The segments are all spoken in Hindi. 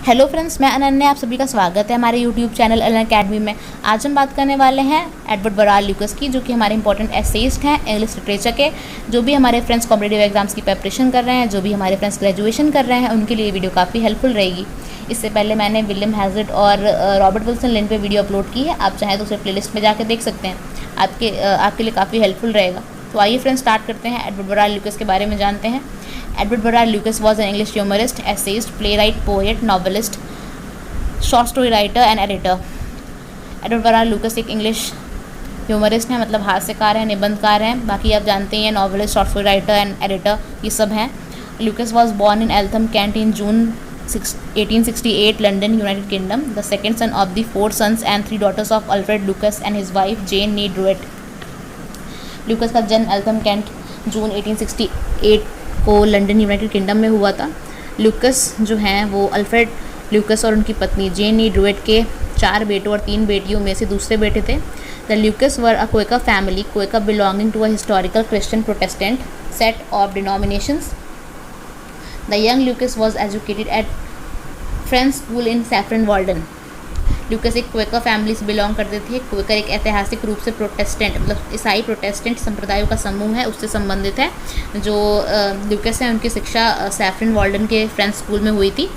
हेलो फ्रेंड्स, मैं अनन्या, आप सभी का स्वागत है हमारे यूट्यूब चैनल अनन्या अकेडमी में। आज हम बात करने वाले हैं एडवर्ड बरार ल्यूकस की, जो कि हमारे इंपॉर्टेंट एसेइस्ट हैं इंग्लिश लिटरेचर के। जो भी हमारे फ्रेंड्स कॉम्पिटिटिव एग्जाम्स की प्रिपरेशन कर रहे हैं, जो भी हमारे फ्रेंड्स ग्रेजुएशन कर रहे हैं, उनके लिए वीडियो काफ़ी हेल्पफुल रहेगी। इससे पहले मैंने विलियम हैज़र्ड और रॉबर्ट विल्सन लिन पे वीडियो अपलोड की है, आप चाहें तो उसे प्लेलिस्ट में जाकर देख सकते हैं। आपके लिए काफ़ी हेल्पफुल रहेगा। तो आइए फ्रेंड्स स्टार्ट करते हैं, एडवर्ड बरार ल्यूकस के बारे में जानते हैं। Edward Verrall Lucas was an English humorist, essayist, playwright, poet, novelist, short story writer and editor. Edward Verrall Lucas एक इंग्लिश ह्यूमरिस्ट हैं, मतलब हास्यकार हैं, निबंधकार हैं। बाकी आप जानते हैं novelist, short story writer and editor, ये सब हैं। Lucas was born in Eltham, Kent in June 1868, London, United Kingdom, the second son of the 4 sons and 3 daughters of Alfred Lucas and his wife Jane née Drewett. Lucas का जन्म एल्थम, कैंट, जून 1868 को लंदन, यूनाइटेड किंगडम में हुआ था। लूकस जो हैं वो अल्फ्रेड लूकस और उनकी पत्नी जेन नी ड्रूएट के 4 बेटों और 3 बेटियों में से दूसरे बेटे थे। The Lucas were a Quaker family, Quaker belonging to a historical Christian Protestant set of denominations. The young Lucas was educated at French school in Saffron Walden. Lucas एक क्वेकर फैमिली से बिलोंग करते थे। क्वेकर एक ऐतिहासिक रूप से प्रोटेस्टेंट, मतलब ईसाई प्रोटेस्टेंट संप्रदायों का समूह है, उससे संबंधित है। जो लूकस हैं उनकी शिक्षा सैफरन वाल्डन के फ्रेंच स्कूल में हुई थी।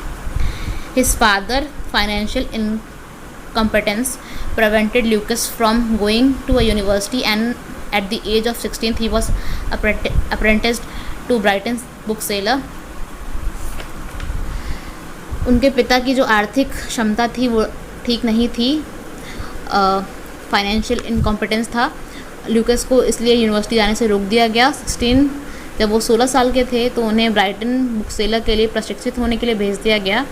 His father financial incompetence prevented Lucas from going to a university, and at the age of 16 he was apprenticed to Brighton's bookseller. उनके पिता की जो आर्थिक क्षमता थी वो ठीक नहीं थी, फाइनेंशियल इनकॉम्पिटेंस था। लूकस को इसलिए यूनिवर्सिटी जाने से रोक दिया गया। जब वो 16 साल के थे तो उन्हें ब्राइटन बुकसेलर के लिए प्रशिक्षित होने के लिए भेज दिया गया।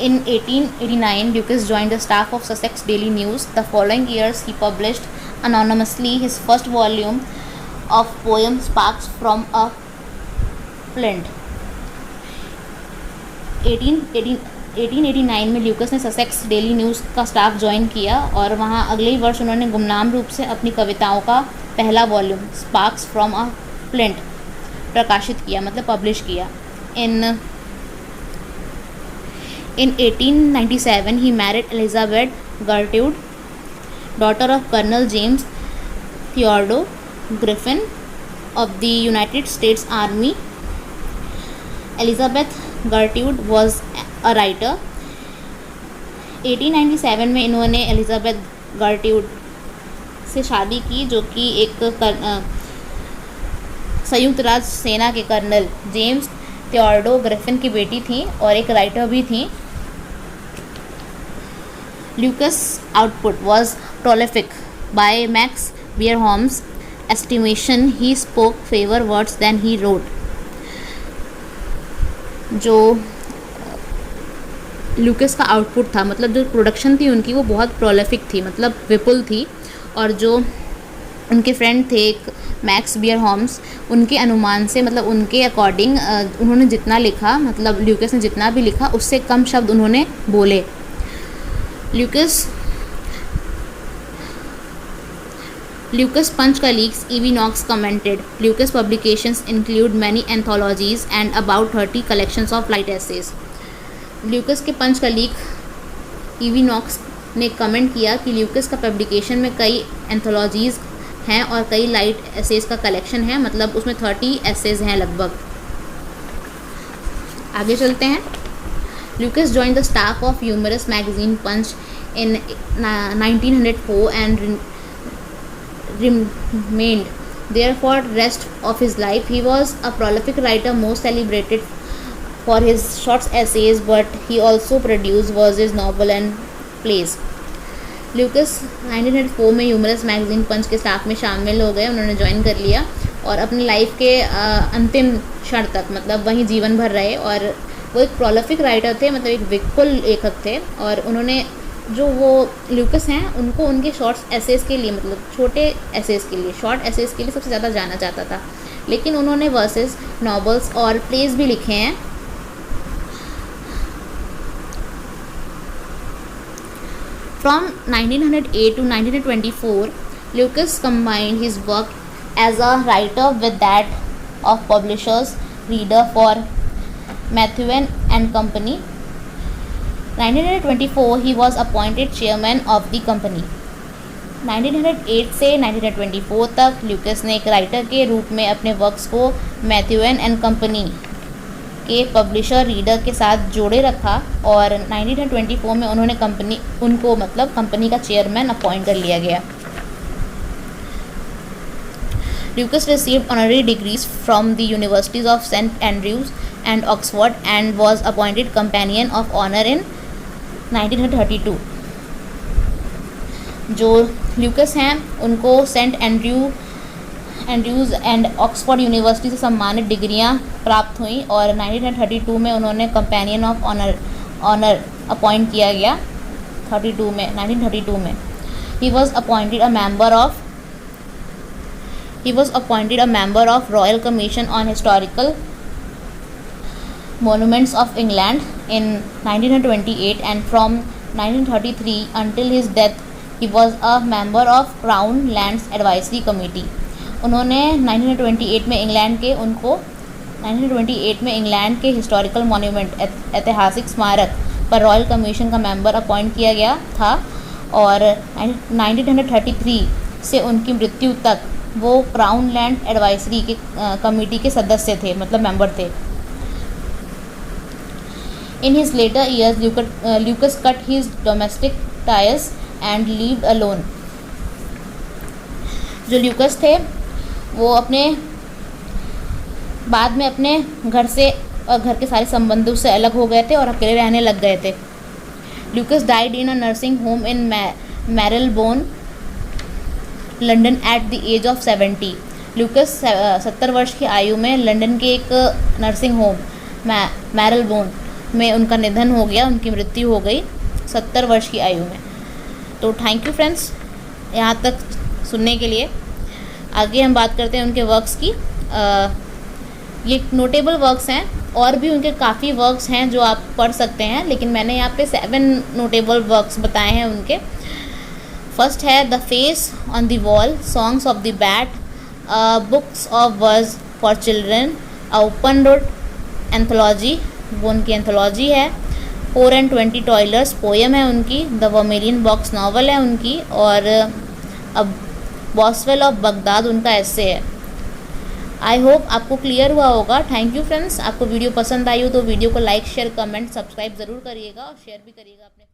In 1889, Lucas joined the staff of Sussex Daily News. The following years, he published anonymously his first volume of poems, Sparks from a Flint. 1889 में ल्यूकस ने ससेक्स डेली न्यूज़ का स्टाफ ज्वाइन किया और वहाँ अगले ही वर्ष उन्होंने गुमनाम रूप से अपनी कविताओं का पहला volume sparks from a flint प्रकाशित किया, मतलब पब्लिश किया। In 1897, he married Elizabeth Gertrude, daughter of Colonel James Theodore Griffin of the United States Army. Elizabeth Gertrude was a writer. 1897 में इन्होंने एलिजाबेथ गर्ट्रूड से शादी की, जो कि एक संयुक्त राज्य सेना के कर्नल जेम्स थियोडोर ग्रिफिन की बेटी थी और एक राइटर भी थी। Lucas' output was prolific. By Max Beerbohm's estimation, he spoke fewer words than he wrote. जो लूकस का आउटपुट था, मतलब जो प्रोडक्शन थी उनकी, वो बहुत प्रोलिफिक थी, मतलब विपुल थी। और जो उनके फ्रेंड थे एक मैक्स बियरहोम्स, उनके अनुमान से, मतलब उनके अकॉर्डिंग उन्होंने जितना लिखा, मतलब लूकस ने जितना भी लिखा उससे कम शब्द उन्होंने बोले। Lucas' Punch colleagues E.V. Knox commented, Lucas' publications include many anthologies and about 30 collections of light essays. Lucas के पंच कलीग E.V. Knox ने कमेंट किया कि ल्यूकस का पब्लिकेशन में कई एंथोलॉजीज़ हैं और कई लाइट एसेज का कलेक्शन है, मतलब उसमें 30 एसेज हैं लगभग। आगे चलते हैं। Lucas joined the staff of humorous magazine Punch in 1904 and remained there for the rest of his life. He was a prolific writer, most celebrated for his short essays, but he also produced verses, novel and plays. Lucas 1904 में ह्यूमरस मैगजीन पंच के स्टाफ में शामिल हो गए, उन्होंने ज्वाइन कर लिया और अपनी लाइफ के अंतिम क्षण तक, मतलब वहीं जीवन भर रहे। और वो एक प्रोलिफिक राइटर थे, मतलब एक विपुल लेखक थे। और उन्होंने, जो वो लूकस हैं, उनको उनके शॉर्ट एसेज के लिए, मतलब छोटे एसेज के लिए, शॉर्ट एसेज के लिए सबसे ज़्यादा जाना जाता था, लेकिन उन्होंने वर्सेस, नॉवेल्स और प्लेज भी लिखे हैं। From 1908 to 1924, Lucas combined his work as a writer with that of publishers, reader for Methuen and Company. 1924 he was appointed chairman of the company. 1908 से 1924 तक ल्यूकस ने एक राइटर के रूप में अपने वर्क्स को मैथ्यूएन एंड कंपनी के पब्लिशर रीडर के साथ जोड़े रखा और 1924 में उन्होंने कंपनी का चेयरमैन अपॉइंट कर लिया गया। Lucas received honorary degrees from the universities of St. Andrews and Oxford and was appointed Companion of Honor in 1932। जो ल्यूकस हैं उनको Saint Andrews and Oxford University से सम्मानित डिग्रियां प्राप्त हुई और 1932 में उन्होंने कंपेनियन ऑफ ऑनर अपॉइंट किया गया। 1932 में he was appointed a member of royal commission on historical monuments of England in 1928 and from 1933 until his death he was a member of Crown Lands Advisory Committee। उन्होंने 1928 में इंग्लैंड के हिस्टोरिकल मॉन्यूमेंट ऐतिहासिक स्मारक पर रॉयल कमीशन का मेंबर अपॉइंट किया गया था और 1933 से उनकी मृत्यु तक वो क्राउन लैंड एडवाइजरी के कमेटी के सदस्य थे, मतलब मेंबर थे। In his later years, Lucas cut his domestic ties and lived alone। जो ल्यूकस थे वो बाद में अपने घर के सारे संबंधों से अलग हो गए थे और अकेले रहने लग गए थे। Lucas died in a nursing home in Marylebone, London at the age of 70। Lucas 70 वर्ष की आयु में लंदन के एक नर्सिंग होम मैरलबोर्न में उनका निधन हो गया, उनकी मृत्यु हो गई 70 वर्ष की आयु में। तो थैंक यू फ्रेंड्स यहाँ तक सुनने के लिए। आगे हम बात करते हैं उनके वर्क्स की। ये नोटेबल वर्क्स हैं, और भी उनके काफ़ी वर्क्स हैं जो आप पढ़ सकते हैं, लेकिन मैंने यहाँ पे 7 नोटेबल वर्क्स बताए हैं उनके। फर्स्ट है the face on the wall, songs of the bat, books of words for children, open road anthology, वो उनकी एंथोलॉजी है। 4 and 20 टॉयलर्स पोएम है उनकी। द वर्मिलियन बॉक्स नावल है उनकी, और अब बॉस्वेल ऑफ बगदाद उनका ऐसे है। आई होप आपको क्लियर हुआ होगा। Thank you friends. आपको वीडियो पसंद आई हो तो वीडियो को लाइक शेयर कमेंट सब्सक्राइब ज़रूर करिएगा और शेयर भी करिएगा अपने